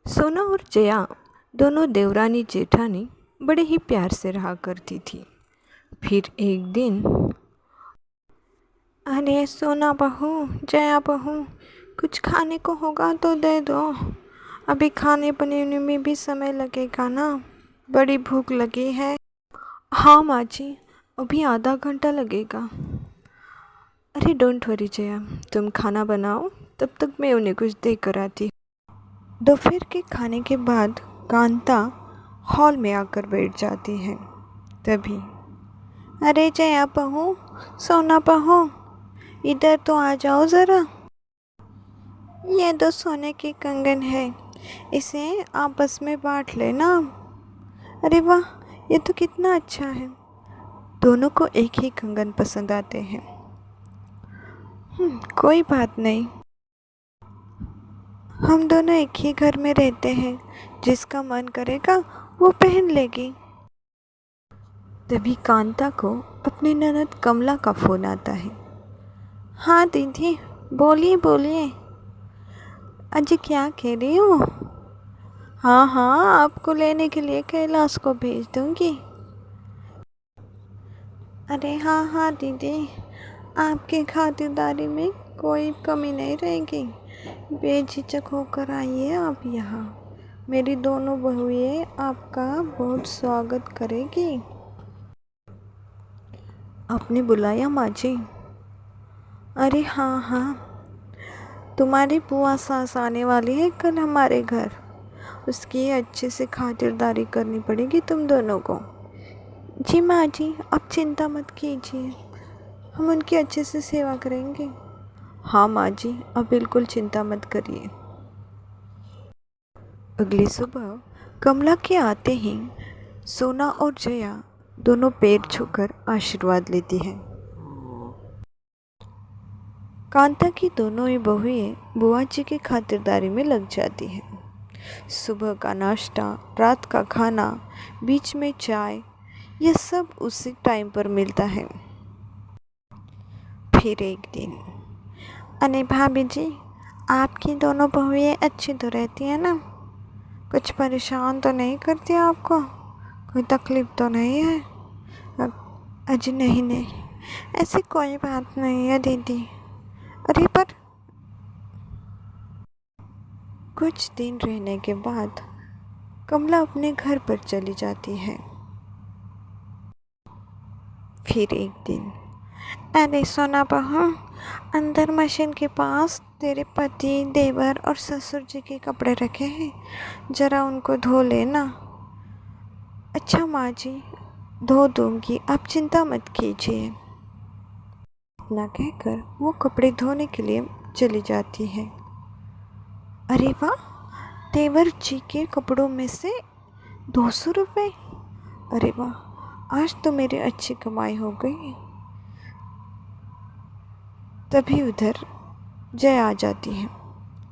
सोना और जया दोनों देवरानी जेठानी बड़े ही प्यार से रहा करती थी। फिर एक दिन, अरे सोना बहू, जया बहू, कुछ खाने को होगा तो दे दो। अभी खाने बनाने में भी समय लगेगा ना, बड़ी भूख लगी है। हाँ माँ जी, अभी आधा घंटा लगेगा। अरे डोंट वरी जया, तुम खाना बनाओ, तब तक मैं उन्हें कुछ दे कर आती। दोपहर के खाने के बाद कांता हॉल में आकर बैठ जाती है। तभी, अरे जया बहू, सोना बहू, इधर तो आ जाओ ज़रा। ये दो सोने के कंगन है, इसे आपस में बांट लेना। अरे वाह, ये तो कितना अच्छा है। दोनों को एक ही कंगन पसंद आते हैं। कोई बात नहीं, हम दोनों एक ही घर में रहते हैं, जिसका मन करेगा वो पहन लेगी। तभी कांता को अपनी ननद कमला का फ़ोन आता है। हाँ दीदी, बोलिए बोलिए। अजी क्या कह रही हो? हाँ हाँ, आपको लेने के लिए कैलाश को भेज दूँगी। अरे हाँ हाँ दीदी, आपकी खातिरदारी में कोई कमी नहीं रहेगी। बेझिझक होकर आइए आप यहाँ। मेरी दोनों बहुएं आपका बहुत स्वागत करेगी। आपने बुलाया माँ जी? अरे हाँ हाँ, तुम्हारी बुआ सास आने वाली है कल हमारे घर। उसकी अच्छे से खातिरदारी करनी पड़ेगी तुम दोनों को। जी माँ जी, आप चिंता मत कीजिए, हम उनकी अच्छे से सेवा करेंगे। हाँ माँ जी, आप बिल्कुल चिंता मत करिए। अगली सुबह कमला के आते ही सोना और जया दोनों पैर छूकर आशीर्वाद लेती हैं। कांता की दोनों ही बहुएं बुआ जी की खातिरदारी में लग जाती हैं। सुबह का नाश्ता, रात का खाना, बीच में चाय, यह सब उसी टाइम पर मिलता है। फिर एक दिन, अरे भाभी जी, आपकी दोनों बहुएं अच्छी तो रहती है ना? कुछ परेशान तो नहीं करती आपको? कोई तकलीफ़ तो नहीं है? अजी नहीं नहीं, ऐसी कोई बात नहीं है दीदी। अरे पर कुछ दिन रहने के बाद कमला अपने घर पर चली जाती है। फिर एक दिन, अरे सोना बहू, अंदर मशीन के पास तेरे पति, देवर और ससुर जी के कपड़े रखे हैं, ज़रा उनको धो लेना। अच्छा माँ जी, धो दूँगी, आप चिंता मत कीजिए। इतना कहकर वो कपड़े धोने के लिए चली जाती है। अरे वाह, देवर जी के कपड़ों में से 200 रुपये। अरे वाह, आज तो मेरी अच्छी कमाई हो गई। तभी उधर जय आ जाती है।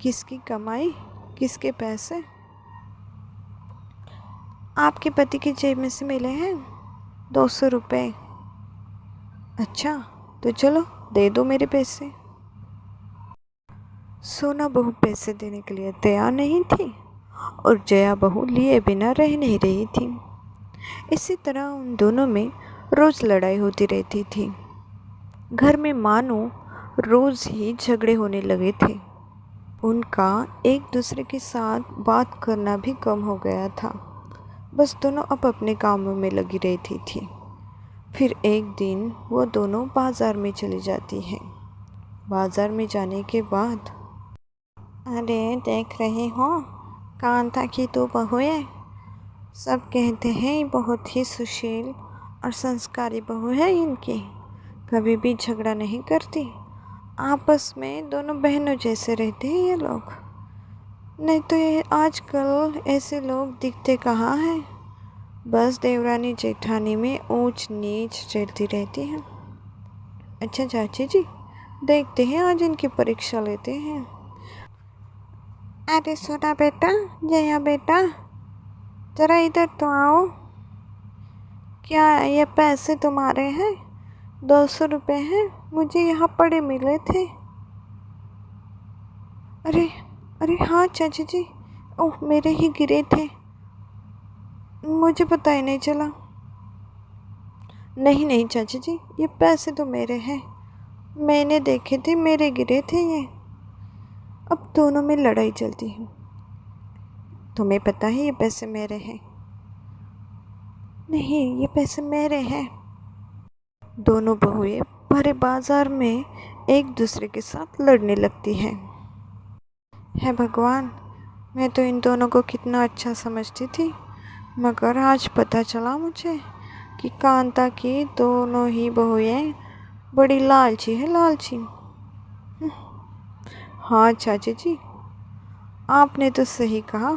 किसकी कमाई, किसके पैसे? आपके पति की जेब में से मिले हैं 200 रुपये। अच्छा, तो चलो दे दो मेरे पैसे। सोना बहू पैसे देने के लिए तैयार नहीं थी और जया बहू लिए बिना रह नहीं रही थी। इसी तरह उन दोनों में रोज़ लड़ाई होती रहती थी। घर में मानो रोज़ ही झगड़े होने लगे थे। उनका एक दूसरे के साथ बात करना भी कम हो गया था। बस दोनों अब अपने कामों में लगी रहती थी। फिर एक दिन वो दोनों बाज़ार में चली जाती हैं। बाज़ार में जाने के बाद, अरे देख रहे हो, कांता की तो बहू है। सब कहते हैं बहुत ही सुशील और संस्कारी बहू है इनकी, कभी भी झगड़ा नहीं करती। आपस में दोनों बहनों जैसे रहते हैं ये लोग। नहीं तो ये आजकल ऐसे लोग दिखते कहाँ हैं। बस देवरानी जेठानी में ऊंच नीच चलती रहती हैं। अच्छा चाची जी, देखते हैं आज इनकी परीक्षा लेते हैं। अरे सोना बेटा, जया बेटा, ज़रा इधर तो आओ। क्या ये पैसे तुम्हारे हैं? 200 रुपये हैं, मुझे यहाँ पड़े मिले थे। अरे अरे हाँ चाची जी, ओह, मेरे ही गिरे थे, मुझे पता ही नहीं चला। नहीं नहीं चाची जी, ये पैसे तो मेरे हैं, मैंने देखे थे, मेरे गिरे थे ये। अब दोनों में लड़ाई चलती है। तुम्हें पता है ये पैसे मेरे हैं। नहीं, ये पैसे मेरे हैं। दोनों बहुएं भरे बाजार में एक दूसरे के साथ लड़ने लगती हैं। हे भगवान, मैं तो इन दोनों को कितना अच्छा समझती थी, मगर आज पता चला मुझे कि कांता की दोनों ही बहुएं बड़ी लालची है, लालची। हाँ चाची जी, आपने तो सही कहा,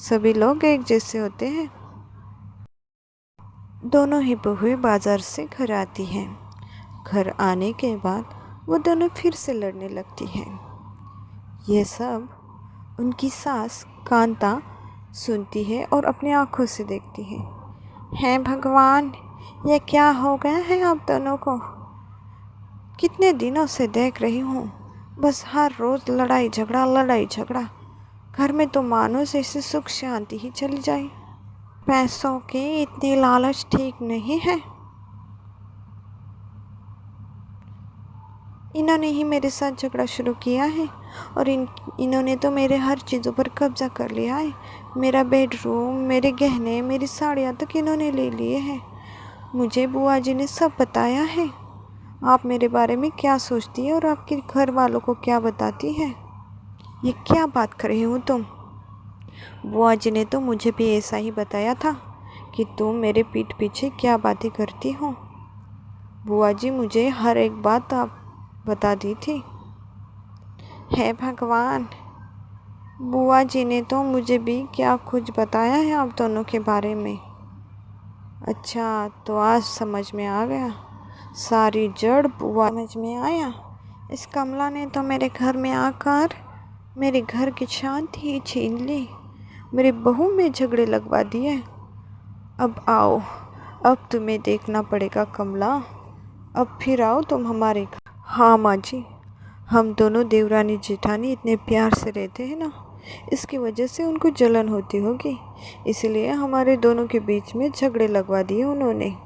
सभी लोग एक जैसे होते हैं। दोनों ही बहुएं बाजार से घर आती हैं। घर आने के बाद वो दोनों फिर से लड़ने लगती हैं। ये सब उनकी सास कांता सुनती है और अपनी आंखों से देखती है। हे भगवान, ये क्या हो गया है आप दोनों को? कितने दिनों से देख रही हूँ, बस हर रोज़ लड़ाई झगड़ा, लड़ाई झगड़ा। घर में तो मानो जैसे सुख शांति ही चली जाए। पैसों की इतनी लालच ठीक नहीं है। इन्होंने ही मेरे साथ झगड़ा शुरू किया है और इन्होंने तो मेरे हर चीज़ों पर कब्जा कर लिया है। मेरा बेडरूम, मेरे गहने, मेरी साड़ियाँ तक इन्होंने ले लिए हैं। मुझे बुआ जी ने सब बताया है। आप मेरे बारे में क्या सोचती है और आपके घर वालों को क्या बताती है? ये क्या बात कर रही हूँ तुम? बुआ जी ने तो मुझे भी ऐसा ही बताया था कि तुम मेरे पीठ पीछे क्या बातें करती हो। बुआ जी मुझे हर एक बात आप बता दी थी। हे भगवान, बुआ जी ने तो मुझे भी क्या कुछ बताया है आप दोनों के बारे में। अच्छा, तो आज समझ में आ गया, सारी जड़ बुआ समझ में आया। इस कमला ने तो मेरे घर में आकर मेरे घर की शांति ही छीन ली, मेरी बहू में झगड़े लगवा दिए। अब आओ, अब तुम्हें देखना पड़ेगा कमला, अब फिर आओ तुम हमारे घर। हाँ माँ जी, हम दोनों देवरानी जेठानी इतने प्यार से रहते हैं ना, इसकी वजह से उनको जलन होती होगी, इसलिए हमारे दोनों के बीच में झगड़े लगवा दिए उन्होंने।